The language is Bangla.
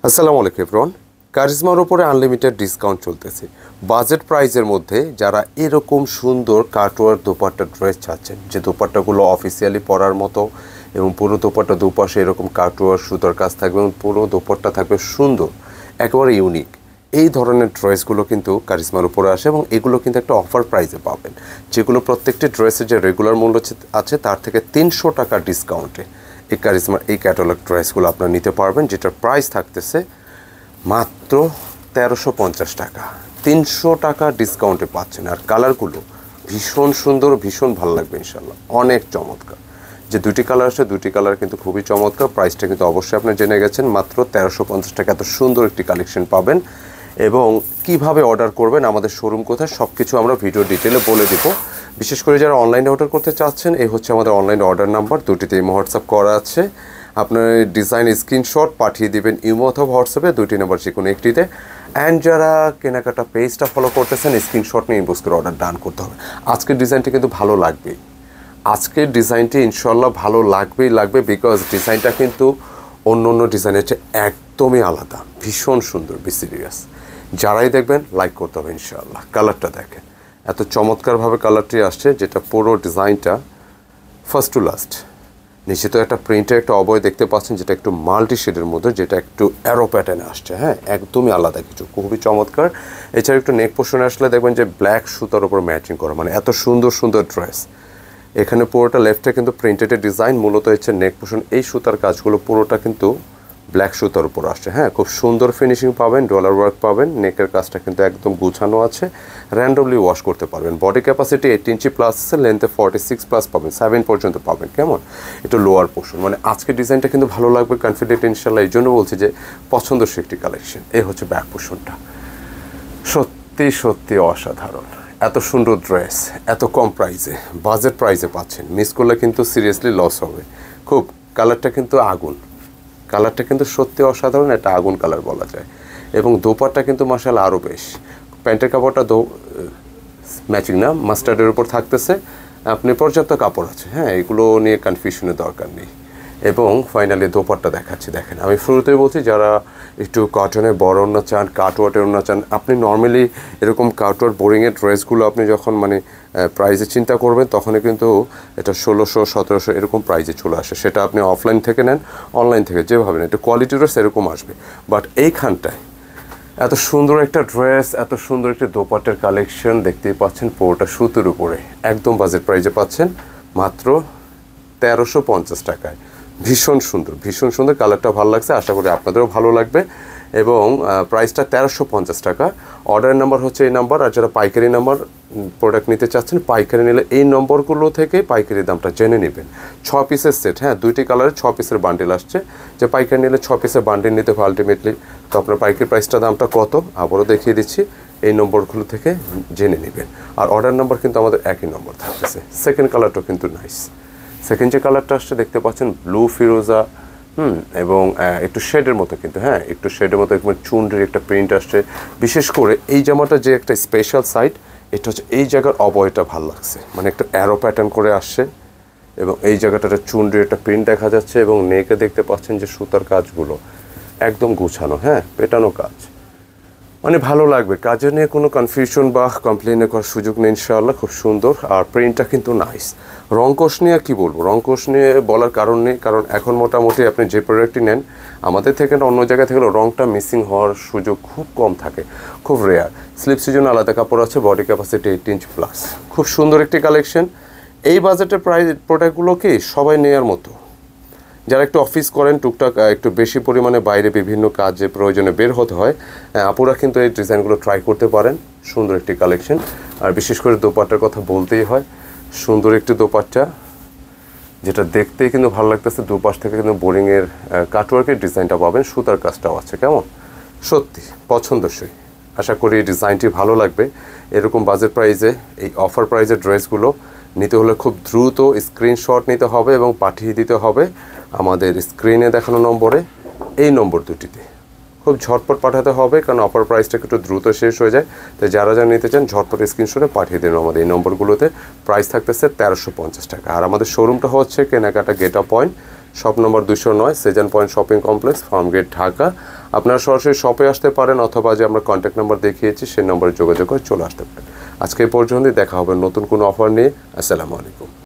আসসালামু আলাইকুম এভরিওয়ান। কারিজমার উপরে আনলিমিটেড ডিসকাউন্ট চলতেছে। বাজেট প্রাইজের মধ্যে যারা এরকম সুন্দর কাটওয়ার দোপাট্টা ড্রেস চাচ্ছেন, যে দোপাট্টাগুলো অফিসিয়ালি পরার মতো এবং পুরো দোপাট্টা দুপাশে এরকম কাটওয়ার সুতার কাজ থাকবে এবং পুরো দোপাট্টা থাকবে সুন্দর, একেবারে ইউনিক, এই ধরনের ড্রেসগুলো কিন্তু কারিজমার উপরে আসে এবং এগুলো কিন্তু একটা অফার প্রাইসে পাবেন, যেগুলো প্রত্যেকটি ড্রেসের যে রেগুলার মূল্য আছে তার থেকে 300 টাকা ডিসকাউন্টে এই কারিজমার এই ক্যাটালগ ড্রেসগুলো আপনারা নিতে পারবেন, যেটার প্রাইস থাকতেছে মাত্র 1350 টাকা। 300 টাকা ডিসকাউন্টে পাচ্ছেন। আর কালারগুলো ভীষণ সুন্দর, ভীষণ ভালো লাগবে ইনশাল্লাহ, অনেক চমৎকার। যে দুটি কালার আছে, দুটি কালার কিন্তু খুবই চমৎকার। প্রাইসটা কিন্তু অবশ্যই আপনি জেনে গেছেন, মাত্র 1350 টাকা এত সুন্দর একটি কালেকশন পাবেন। এবং কিভাবে অর্ডার করবেন, আমাদের শোরুম কোথায়, সব কিছু আমরা ভিডিও ডিটেলে বলে দিব। বিশেষ করে যারা অনলাইনে অর্ডার করতে চাচ্ছেন, এই হচ্ছে আমাদের অনলাইন অর্ডার নাম্বার, দুটিতেই হোয়াটসঅ্যাপ করা আছে। আপনার ডিজাইন স্ক্রিনশট পাঠিয়ে দিবেন ইমো অথবা হোয়াটসঅ্যাপে, দুইটি নাম্বার যে কোনো একটিতে। অ্যান্ড যারা কেনাকাটা পেজটা ফলো করতেছেন, স্ক্রিনশট নিয়ে ইনবক্স করে অর্ডার ডান করতে হবে। আজকের ডিজাইনটি কিন্তু ভালো লাগবেই, আজকের ডিজাইনটি ইনশাল্লাহ ভালো লাগবে, বিকজ ডিজাইনটা কিন্তু অন্য অন্য ডিজাইনের চেয়ে একদমই আলাদা, ভীষণ সুন্দর, বি সিরিয়াস। যারাই দেখবেন লাইক করতে হবে ইনশাআল্লাহ। কালারটা দেখেন, এত চমৎকারভাবে কালারটি আসছে, যেটা পুরো ডিজাইনটা ফার্স্ট টু লাস্ট। নিশ্চিত একটা প্রিন্টের একটা অবয় দেখতে পাচ্ছেন, যেটা একটু মাল্টি শেডের মধ্যে, যেটা একটু অ্যারো প্যাটার্নে আসছে, হ্যাঁ, একদমই আলাদা কিছু, খুবই চমৎকার। এছাড়া একটু নেক পোর্শনে আসলে দেখবেন যে ব্ল্যাক সুতার উপর ম্যাচিং করা, মানে এত সুন্দর সুন্দর ড্রেস। এখানে পুরোটা লেফটে কিন্তু প্রিন্টেডের ডিজাইন, মূলত হচ্ছে নেক পোর্শন, এই সুতার কাজগুলো পুরোটা কিন্তু ব্ল্যাক সুতার উপর আসছে, হ্যাঁ, খুব সুন্দর ফিনিশিং পাবেন, ডলার ওয়ার্ক পাবেন। নেকের কাজটা কিন্তু একদম গুছানো আছে, র্যান্ডমলি ওয়াশ করতে পারবেন। বডি ক্যাপাসিটি 8 ইঞ্চি প্লাস আছে, লেন্থে 46 প্লাস পাবেন, 7 পর্যন্ত পাবেন। কেমন একটু লোয়ার পোর্শন, মানে আজকের ডিজাইনটা কিন্তু ভালো লাগবে, কনফিডেন্ট ইনশাল্লাহ। এই জন্য বলছি যে পছন্দসই একটি কালেকশন। এই হচ্ছে ব্যাক পোর্শনটা, সত্যি সত্যি অসাধারণ। এত সুন্দর ড্রেস এত কম প্রাইসে, বাজেট প্রাইসে পাচ্ছেন, মিস করলে কিন্তু সিরিয়াসলি লস হবে খুব। কালারটা কিন্তু আগুন, কালারটা কিন্তু সত্যি অসাধারণ, একটা আগুন কালার বলা যায়। এবং দোপাট্টা কিন্তু মাশাআল্লাহ আরও বেশ। প্যান্টের কাপড়টা ম্যাচিং না, মাস্টার্ডের উপর থাকতেছে, আপনি পর্যাপ্ত কাপড় আছে, হ্যাঁ, এগুলো নিয়ে কনফিউশনের দরকার নেই। এবং ফাইনালি দোপাট্টা দেখাচ্ছি, দেখেন। আমি শুরুতেই বলছি, যারা একটু কটনের বড় ওড়না চান, কাটওয়ার্টের ওড়না চান, আপনি নর্মালি এরকম কাটওয়ার্ট বোরিংয়ের ড্রেসগুলো আপনি যখন মানে প্রাইজে চিন্তা করবেন, তখনই কিন্তু এটা 1600 1700 এরকম প্রাইজে চলে আসে। সেটা আপনি অফলাইন থেকে নেন, অনলাইন থেকে, যেভাবে নেন, একটু কোয়ালিটি ড্রেস এরকম আসবে। বাট এইখানটায় এত সুন্দর একটা ড্রেস, এত সুন্দর একটা দোপাট্টার কালেকশন দেখতেই পাচ্ছেন, পুরোটা সুতির উপরে, একদম বাজেট প্রাইজে পাচ্ছেন মাত্র 1350 টাকায়। ভীষণ সুন্দর, ভীষণ সুন্দর, কালারটা ভালো লাগছে, আশা করি আপনাদেরও ভালো লাগবে। এবং প্রাইসটা 1350 টাকা। অর্ডারের নাম্বার হচ্ছে এই নাম্বার। আর যারা পাইকারি নাম্বার প্রোডাক্ট নিতে চাচ্ছেন, পাইকারি নিলে এই নম্বরগুলো থেকে পাইকারি দামটা জেনে নেবেন। 6 পিসের সেট, হ্যাঁ, দুইটি কালারে 6 পিসের বান্ডেল আসছে। যে পাইকারি নিলে 6 পিসের বান্ডেল নিতে হবে আলটিমেটলি। তো আপনার পাইকারি প্রাইসটা দামটা কত আবারও দেখিয়ে দিচ্ছি, এই নম্বরগুলো থেকে জেনে নেবেন। আর অর্ডার নাম্বার কিন্তু আমাদের একই নম্বর থাকতেছে। সেকেন্ড কালারটাও কিন্তু নাইস। সেকেন্ড যে কালারটা আসছে দেখতে পাচ্ছেন, ব্লু ফিরোজা, এবং একটু শেডের মতো, কিন্তু হ্যাঁ, একটু শেডের মতো, একদম চুনরির একটা প্রিন্ট আসছে। বিশেষ করে এই জামাটা যে একটা স্পেশাল সাইড, এটা হচ্ছে এই জায়গার অবয়টা ভালো লাগছে, মানে একটা অ্যারো প্যাটার্ন করে আসছে এবং এই জায়গাটাতে চুনরির একটা প্রিন্ট দেখা যাচ্ছে। এবং নেকে দেখতে পাচ্ছেন যে সুতার কাজগুলো একদম গুছানো, হ্যাঁ, পেটানো কাজ, মানে ভালো লাগবে। কাজে নিয়ে কোনো কনফিউশন বা কমপ্লেনে করার সুযোগ নেই ইনশাআল্লাহ। খুব সুন্দর, আর প্রিন্টটা কিন্তু নাইস। রংকশ নিয়ে কী বলবো, রংকশ নিয়ে বলার কারণ নেই, কারণ এখন মোটামুটি আপনি যে প্রোডাক্টটি নেন আমাদের থেকে না অন্য জায়গায় থেকে, রংটা মিসিং হওয়ার সুযোগ খুব কম থাকে, খুব রেয়ার। স্লিপসের জন্য আলাদা কাপড় আছে, বডি ক্যাপাসিটি 8 ইঞ্চ প্লাস। খুব সুন্দর একটি কালেকশন। এই বাজেটের প্রাইস প্রোডাক্টগুলো কি সবাই নেওয়ার মতো। যারা একটু অফিস করেন, টুকটাক একটু বেশি পরিমাণে বাইরে বিভিন্ন কাজে প্রয়োজনে বের হতে হয়, আপুরা কিন্তু এই ডিজাইনগুলো ট্রাই করতে পারেন। সুন্দর একটি কালেকশন। আর বিশেষ করে দোপাট্টার কথা বলতেই হয়, সুন্দর একটি দোপাট্টা, যেটা দেখতেই কিন্তু ভালো লাগতেছে। দুপাশ থেকে কিন্তু বোরিংয়ের কাটওয়ার্কের ডিজাইনটা পাবেন, সুতার কাজটাও আছে, কেমন সত্যি পছন্দসই। আশা করি এই ডিজাইনটি ভালো লাগবে। এরকম বাজেট প্রাইজে এই অফার প্রাইজের ড্রেসগুলো নিতে হলে খুব দ্রুত স্ক্রিনশট নিতে হবে এবং পাঠিয়ে দিতে হবে আমাদের স্ক্রিনে দেখানো নম্বরে, এই নম্বর দুটিতে খুব ঝটপট পাঠাতে হবে, কারণ অফার প্রাইসটা একটু দ্রুত শেষ হয়ে যায়। তাই যারা যারা নিতে চান ঝটপট স্ক্রিনশটে পাঠিয়ে দিন আমাদের এই নম্বরগুলোতে। প্রাইস থাকতেছে 1350 টাকা। আর আমাদের শোরুমটা হচ্ছে কেনাকাটা get up point, shop number 209, Shezan point shopping complex, Farmgate, Dhaka. আপনারা সরাসরি শপে আসতে পারেন অথবা যে আমরা কন্ট্যাক্ট নাম্বার দেখিয়েছি সেই নম্বরে যোগাযোগ করে চলে আসতে পারেন। আজকে এই পর্যন্তই, দেখা হবে নতুন কোনো অফার নিয়ে। আসসালামু আলাইকুম।